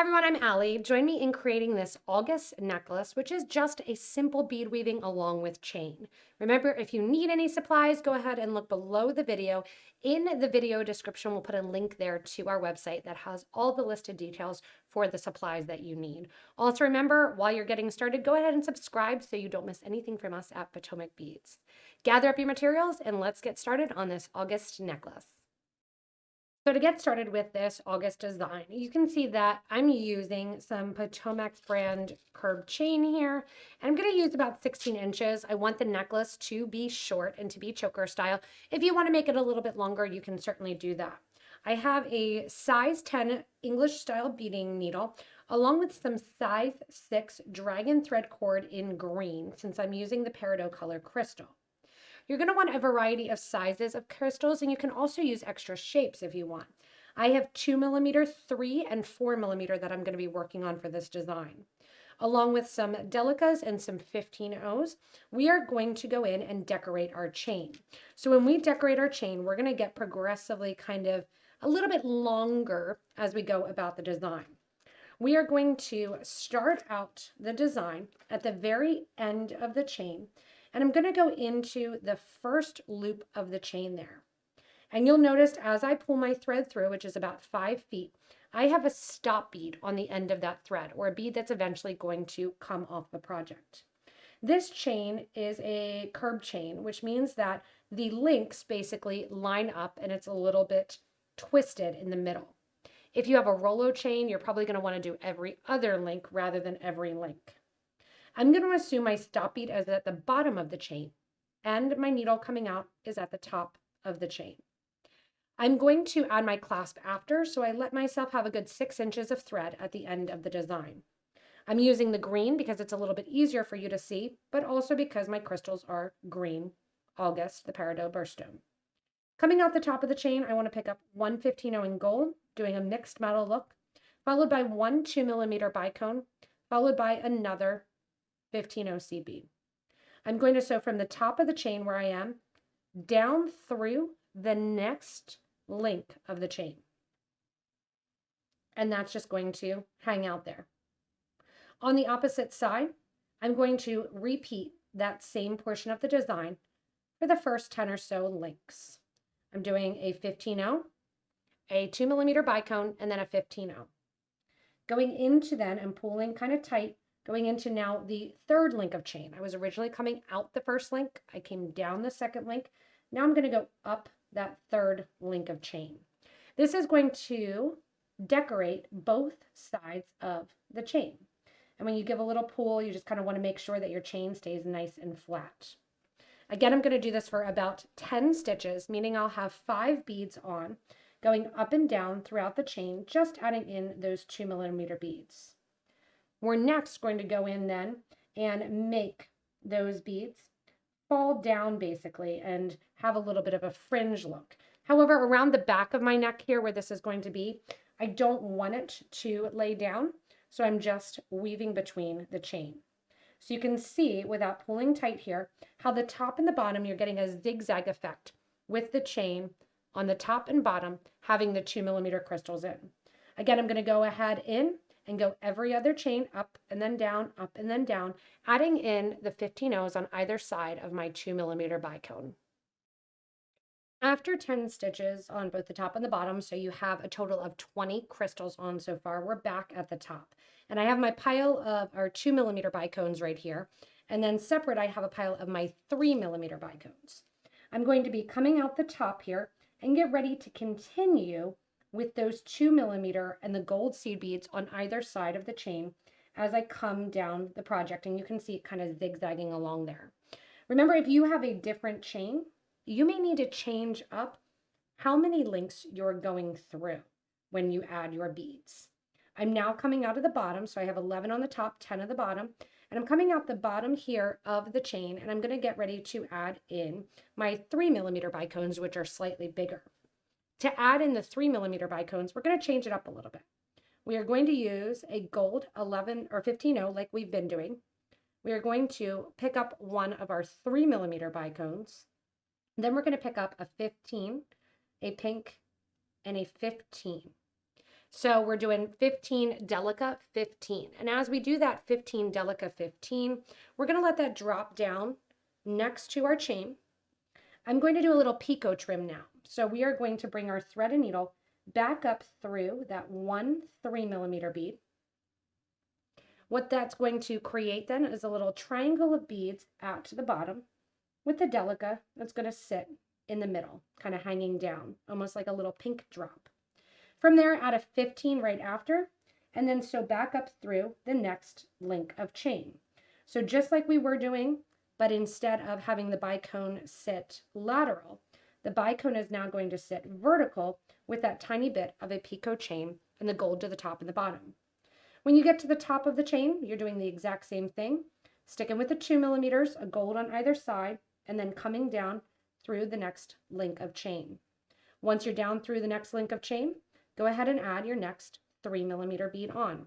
everyone, I'm Allie. Join me in creating this August necklace, which is just a simple bead weaving along with chain. Remember, if you need any supplies, go ahead and look below the video. In the video description, we'll put a link there to our website that has all the listed details for the supplies that you need. Also remember, while you're getting started, go ahead and subscribe so you don't miss anything from us at PotomacBeads. Gather up your materials and let's get started on this August necklace. So to get started with this August design, you can see that I'm using some Potomac brand curved chain here. And I'm going to use about 16 inches. I want the necklace to be short and to be choker style. If you want to make it a little bit longer, you can certainly do that. I have a size 10 English style beading needle along with some size 6 dragon thread cord in green since I'm using the peridot color crystal. You're going to want a variety of sizes of crystals, and you can also use extra shapes if you want. I have 2mm, 3 and 4mm that I'm going to be working on for this design. Along with some delicas and some 15-0s, we are going to go in and decorate our chain. So when we decorate our chain, we're going to get progressively kind of a little bit longer as we go about the design. We are going to start out the design at the very end of the chain. And I'm going to go into the first loop of the chain there. And you'll notice as I pull my thread through, which is about 5 feet, I have a stop bead on the end of that thread, or a bead that's eventually going to come off the project. This chain is a curb chain, which means that the links basically line up and it's a little bit twisted in the middle. If you have a Rollo chain, you're probably going to want to do every other link rather than every link. I'm going to assume my stop bead is at the bottom of the chain and my needle coming out is at the top of the chain. I'm going to add my clasp after, so I let myself have a good 6 inches of thread at the end of the design. I'm using the green because it's a little bit easier for you to see, but also because my crystals are green, August, the peridot birthstone. Coming out the top of the chain, I want to pick up one 15-0 in gold, doing a mixed metal look, followed by one 2mm bicone, followed by another 15-0 CB. I'm going to sew from the top of the chain where I am down through the next link of the chain. And that's just going to hang out there. On the opposite side, I'm going to repeat that same portion of the design for the first 10 or so links. I'm doing a 15-0, a 2mm bicone, and then a 15-0. Going into then and pulling kind of tight, going into now the third link of chain. I was originally coming out the first link. I came down the second link. Now I'm going to go up that third link of chain. This is going to decorate both sides of the chain. And when you give a little pull, you just kind of want to make sure that your chain stays nice and flat. Again, I'm going to do this for about 10 stitches, meaning I'll have 5 beads on, going up and down throughout the chain, just adding in those 2mm beads. We're next going to go in then and make those beads fall down basically and have a little bit of a fringe look. However, around the back of my neck here where this is going to be, I don't want it to lay down, so I'm just weaving between the chain. So you can see without pulling tight here how the top and the bottom you're getting a zigzag effect with the chain on the top and bottom having the 2mm crystals in. Again, I'm going to go ahead in and go every other chain up and then down, adding in the 15-0s on either side of my 2mm bicone. After 10 stitches on both the top and the bottom, so you have a total of 20 crystals on so far, we're back at the top. And I have my pile of our 2mm bicones right here, and then separate I have a pile of my 3mm bicones. I'm going to be coming out the top here and get ready to continue with those 2mm and the gold seed beads on either side of the chain as I come down the project, and you can see it kind of zigzagging along there. Remember, if you have a different chain, you may need to change up how many links you're going through when you add your beads. I'm now coming out of the bottom, so I have 11 on the top, 10 at the bottom, and I'm coming out the bottom here of the chain, and I'm going to get ready to add in my 3mm bicones, which are slightly bigger. To add in the 3mm bicones, we're going to change it up a little bit. We are going to use a gold 11 or 15-0 like we've been doing. We are going to pick up one of our 3mm bicones. Then we're going to pick up a 15, a pink, and a 15. So we're doing 15 delica 15. And as we do that 15 delica 15, we're going to let that drop down next to our chain. I'm going to do a little picot trim now. So we are going to bring our thread and needle back up through that 1 3mm bead. What that's going to create then is a little triangle of beads out to the bottom with the delica that's going to sit in the middle, kind of hanging down, almost like a little pink drop. From there, add a 15 right after, and then sew back up through the next link of chain. So just like we were doing, but instead of having the bicone sit lateral, the bicone is now going to sit vertical with that tiny bit of a picot chain and the gold to the top and the bottom. When you get to the top of the chain, you're doing the exact same thing, sticking with the 2mm, a gold on either side, and then coming down through the next link of chain. Once you're down through the next link of chain, go ahead and add your next 3mm bead on.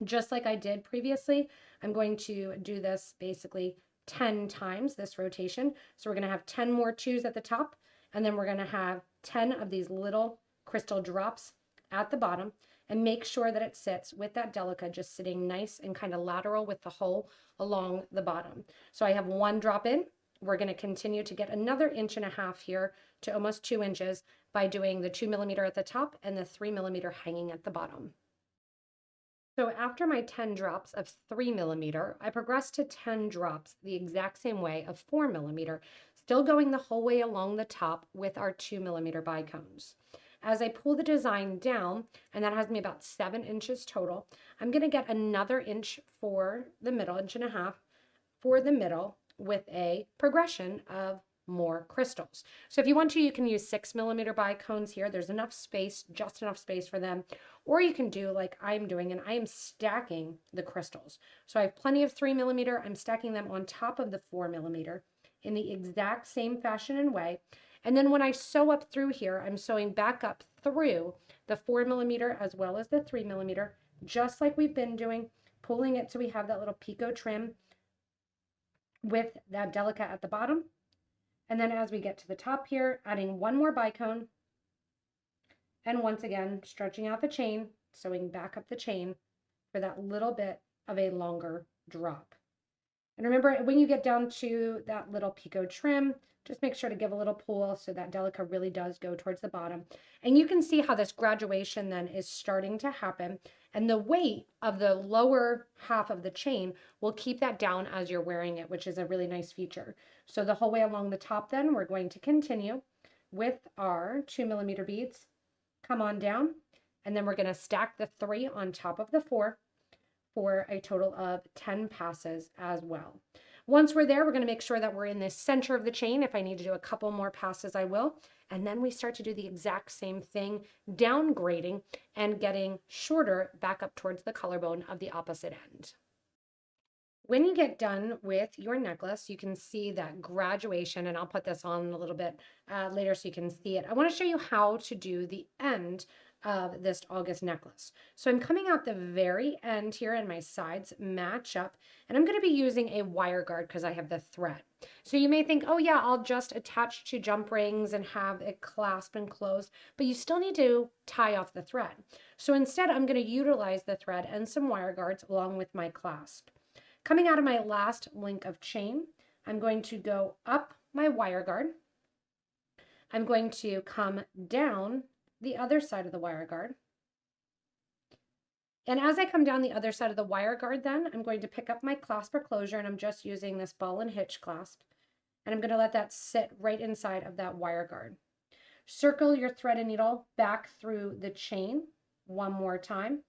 Just like I did previously, I'm going to do this basically 10 times, this rotation. So we're going to have 10 more 2s at the top, and then we're going to have 10 of these little crystal drops at the bottom, and make sure that it sits with that delica just sitting nice and kind of lateral with the hole along the bottom. So I have 1 drop in. We're going to continue to get another 1.5 inches here to almost 2 inches by doing the 2mm at the top and the 3mm hanging at the bottom. So after my 10 drops of 3mm, I progressed to 10 drops the exact same way of 4mm, still going the whole way along the top with our 2mm bicones. As I pull the design down, and that has me about 7 inches total, I'm going to get another inch for the middle, 1.5 inches for the middle with a progression of more crystals. So if you want to, you can use 6mm bicones here. There's enough space, just enough space for them. Or you can do like I'm doing, and I am stacking the crystals. So I have plenty of 3mm. I'm stacking them on top of the 4mm in the exact same fashion and way. And then when I sew up through here, I'm sewing back up through the 4mm as well as the 3mm, just like we've been doing, pulling it so we have that little picot trim with that delica at the bottom. And then as we get to the top here, adding 1 more bicone, and once again, stretching out the chain, sewing back up the chain for that little bit of a longer drop. And remember, when you get down to that little picot trim, just make sure to give a little pull so that delica really does go towards the bottom. And you can see how this graduation then is starting to happen. And the weight of the lower half of the chain will keep that down as you're wearing it, which is a really nice feature. So the whole way along the top then, we're going to continue with our 2mm beads. Come on down, and then we're going to stack the 3 on top of the 4 for a total of 10 passes as well. Once we're there, we're going to make sure that we're in the center of the chain. If I need to do a couple more passes, I will. And then we start to do the exact same thing, downgrading and getting shorter back up towards the collarbone of the opposite end. When you get done with your necklace, you can see that graduation, and I'll put this on a little bit later so you can see it. I want to show you how to do the end of this August necklace. So I'm coming out the very end here, and my sides match up, and I'm going to be using a wire guard because I have the thread. So you may think, oh yeah, I'll just attach 2 jump rings and have it clasp and close, but you still need to tie off the thread. So instead, I'm going to utilize the thread and some wire guards along with my clasp. Coming out of my last link of chain, I'm going to go up my wire guard. I'm going to come down the other side of the wire guard. And as I come down the other side of the wire guard then, I'm going to pick up my clasp or closure, and I'm just using this ball and hitch clasp. And I'm going to let that sit right inside of that wire guard. Circle your thread and needle back through the chain 1 more time,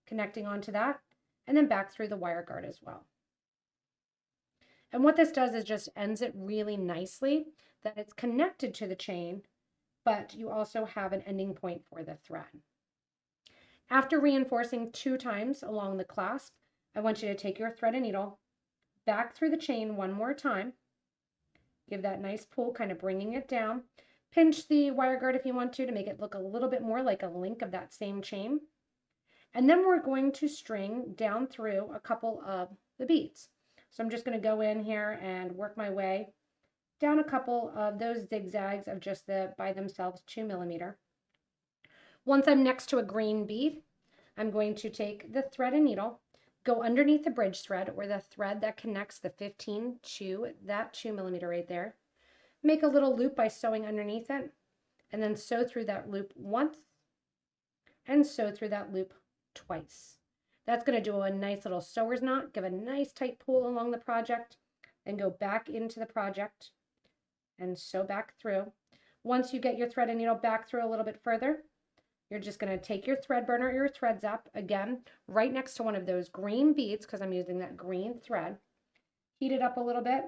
connecting onto that, and then back through the wire guard as well. And what this does is just ends it really nicely, that it's connected to the chain, but you also have an ending point for the thread. After reinforcing 2 times along the clasp, I want you to take your thread and needle back through the chain 1 more time. Give that nice pull, kind of bringing it down. Pinch the wire guard if you want to make it look a little bit more like a link of that same chain. And then we're going to string down through a couple of the beads. So I'm just going to go in here and work my way down a couple of those zigzags of just the by themselves 2mm. Once I'm next to a green bead, I'm going to take the thread and needle, go underneath the bridge thread or the thread that connects the 15 to that 2mm right there. Make a little loop by sewing underneath it, and then sew through that loop once and sew through that loop twice. That's going to do a nice little sewer's knot, give a nice tight pull along the project, and go back into the project and sew back through. Once you get your thread and needle back through a little bit further, you're just going to take your thread burner, your thread zap, again, right next to one of those green beads, because I'm using that green thread. Heat it up a little bit,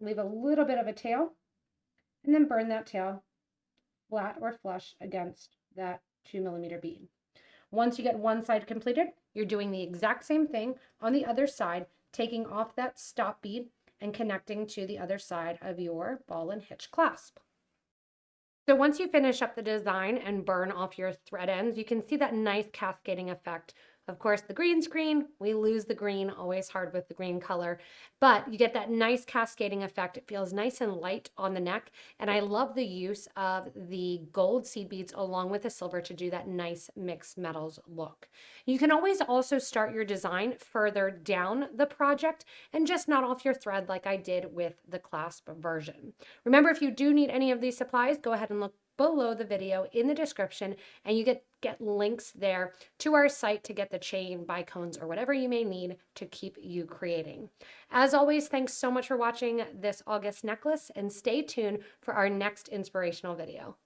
leave a little bit of a tail, and then burn that tail flat or flush against that 2mm bead. Once you get one side completed, you're doing the exact same thing on the other side, taking off that stop bead and connecting to the other side of your ball and hitch clasp. So once you finish up the design and burn off your thread ends, you can see that nice cascading effect. Of course, the green screen, we lose the green, always hard with the green color, but you get that nice cascading effect. It feels nice and light on the neck, and I love the use of the gold seed beads along with the silver to do that nice mixed metals look. You can always also start your design further down the project and just knot off your thread like I did with the clasp version. Remember, if you do need any of these supplies, go ahead and look below the video in the description, and you get links there to our site to get the chain, bicones, or whatever you may need to keep you creating. As always, thanks so much for watching this August necklace, and stay tuned for our next inspirational video.